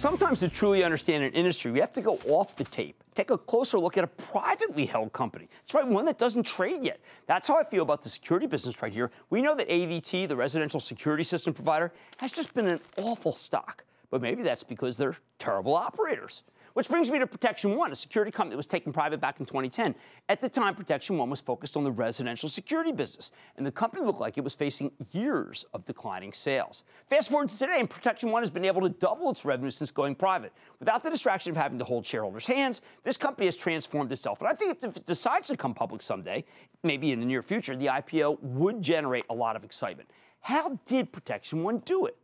Sometimes to truly understand an industry, we have to go off the tape, take a closer look at a privately held company. That's right, one that doesn't trade yet. That's how I feel about the security business right here. We know that ADT, the residential security system provider, has just been an awful stock. But maybe that's because they're terrible operators. Which brings me to Protection One, a security company that was taken private back in 2010. At the time, Protection One was focused on the residential security business, and the company looked like it was facing years of declining sales. Fast forward to today, and Protection One has been able to double its revenue since going private. Without the distraction of having to hold shareholders' hands, this company has transformed itself. And I think if it decides to come public someday, maybe in the near future, the IPO would generate a lot of excitement. How did Protection One do it?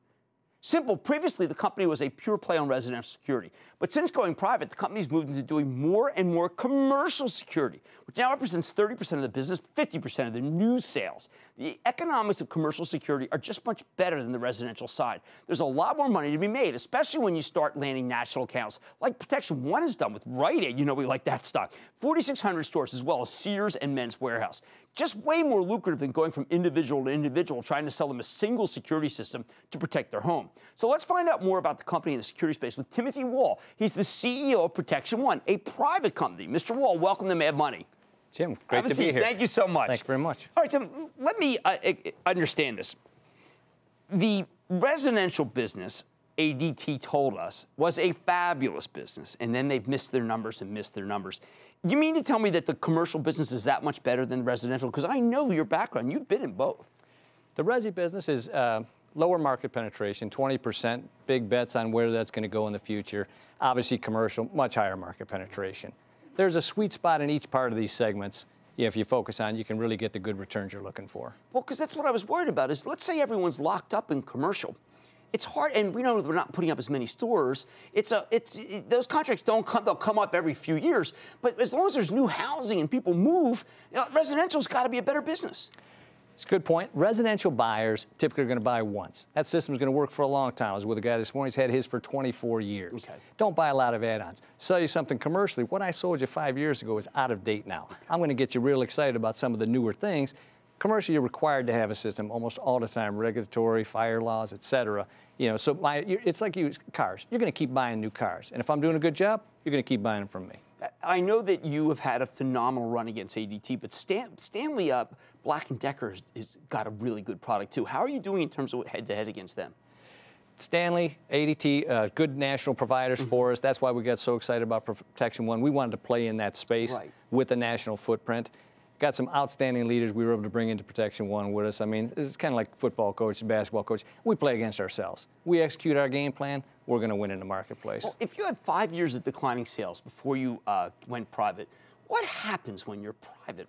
Simple. Previously, the company was a pure play on residential security. But since going private, the company's moved into doing more and more commercial security, which now represents 30% of the business, 50% of the new sales. The economics of commercial security are just much better than the residential side. There's a lot more money to be made, especially when you start landing national accounts, like Protection One has done with Rite Aid. You know we like that stock. 4,600 stores, as well as Sears and Men's Warehouse. Just way more lucrative than going from individual to individual, trying to sell them a single security system to protect their home. So let's find out more about the company in the security space with Timothy Whall. He's the CEO of Protection One, a private company. Mr. Whall, welcome to Mad Money. Jim, great to be here. Thank you so much. Thank you very much. All right, Tim, let me understand this. The residential business, ADT told us, was a fabulous business, and then they've missed their numbers and missed their numbers. You mean to tell me that the commercial business is that much better than residential? Because I know your background. You've been in both. The resi business is lower market penetration, 20%, big bets on where that's going to go in the future. Obviously, commercial, much higher market penetration. There's a sweet spot in each part of these segments. If you focus on, you can really get the good returns you're looking for. Well, because that's what I was worried about is, let's say everyone's locked up in commercial. It's hard, and we know we're not putting up as many stores. Those contracts don't come; they'll come up every few years. But as long as there's new housing and people move, residential's got to be a better business. It's a good point. Residential buyers typically are going to buy once. That system's going to work for a long time. I was with a guy this morning. He's had his for 24 years. Okay. Don't buy a lot of add-ons. Sell you something commercially. What I sold you 5 years ago is out of date now. I'm going to get you real excited about some of the newer things. Commercially, you're required to have a system almost all the time, regulatory, fire laws, et cetera. So it's like cars. You're going to keep buying new cars. And if I'm doing a good job, you're going to keep buying them from me. I know that you have had a phenomenal run against ADT, but Stanley Black & Decker has got a really good product, too. How are you doing in terms of head-to-head against them? Stanley, ADT, good national providers for us. That's why we got so excited about Protection One. We wanted to play in that space with a national footprint. Got some outstanding leaders we were able to bring into Protection One with us. I mean, it's kind of like football coach, basketball coach. We play against ourselves. We execute our game plan, we're going to win in the marketplace. Well, if you had 5 years of declining sales before you went private, what happens when you're private?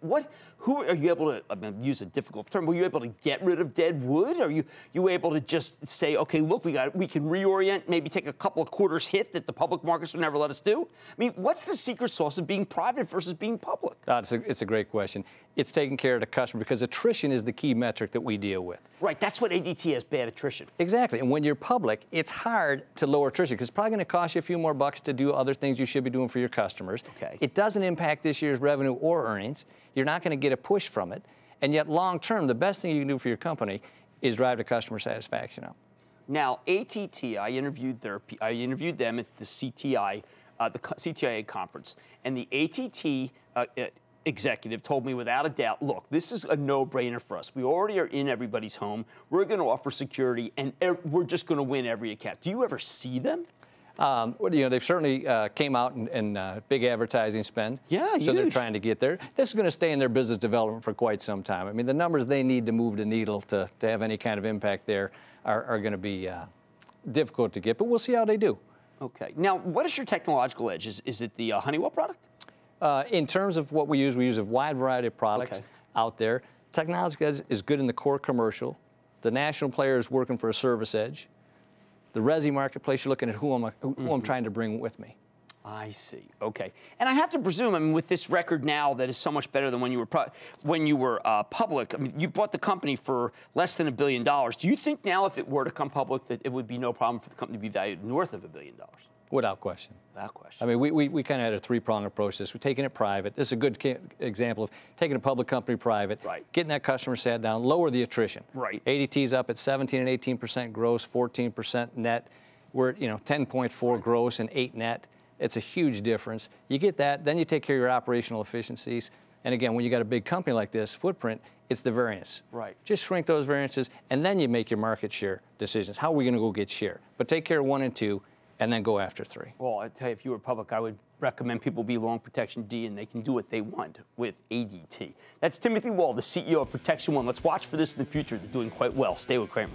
Who are you able to, I'm going to use a difficult term, were you able to get rid of dead wood? Are you able to just say, okay, look, we can reorient, maybe take a couple of quarters hit that the public markets would never let us do? I mean, what's the secret sauce of being private versus being public? It's a great question. It's taking care of the customer because attrition is the key metric that we deal with. Right, that's what ADT has, bad attrition. Exactly, and when you're public, it's hard to lower attrition because it's probably going to cost you a few more bucks to do other things you should be doing for your customers. Okay. It doesn't impact this year's revenue or earnings. You're not going to get a push from it, and yet long term, the best thing you can do for your company is drive the customer satisfaction up. Now, ATT, I interviewed them at the CTIA conference, and the ATT executive told me without a doubt, look, this is a no-brainer for us. We already are in everybody's home. We're going to offer security, and we're just going to win every account. Do you ever see them? Well, they've certainly came out and big advertising spend. Yeah, so huge. They're trying to get there. This is going to stay in their business development for quite some time. I mean, the numbers they need to move the needle to have any kind of impact there are going to be difficult to get, but we'll see how they do. Okay. Now, what is your technological edge? Is it the Honeywell product? In terms of what we use a wide variety of products out there. Technology is good in the core commercial. The national player is working for a service edge. The resi marketplace, you're looking at who I'm trying to bring with me. I see. Okay. And I have to presume, I mean, with this record now that is so much better than when you were public. I mean, you bought the company for less than $1 billion. Do you think now, if it were to come public, that it would be no problem for the company to be valued north of $1 billion? Without question. Without question. I mean, we kind of had a three-pronged approach to this. We're taking it private. This is a good example of taking a public company private, getting that customer sat down, lower the attrition. Right. ADT's up at 17 and 18% gross, 14% net. we're at 10.4 gross and 8 net. It's a huge difference. You get that, then you take care of your operational efficiencies. And again, when you got a big company like this, footprint, it's the variance. Right. Just shrink those variances, and then you make your market share decisions. How are we going to go get share? But take care of 1 and 2, and then go after 3. Well, I tell you, if you were public, I would recommend people be long Protection D, and they can do what they want with ADT. That's Timothy Whall, the CEO of Protection One. Let's watch for this in the future. They're doing quite well. Stay with Cramer.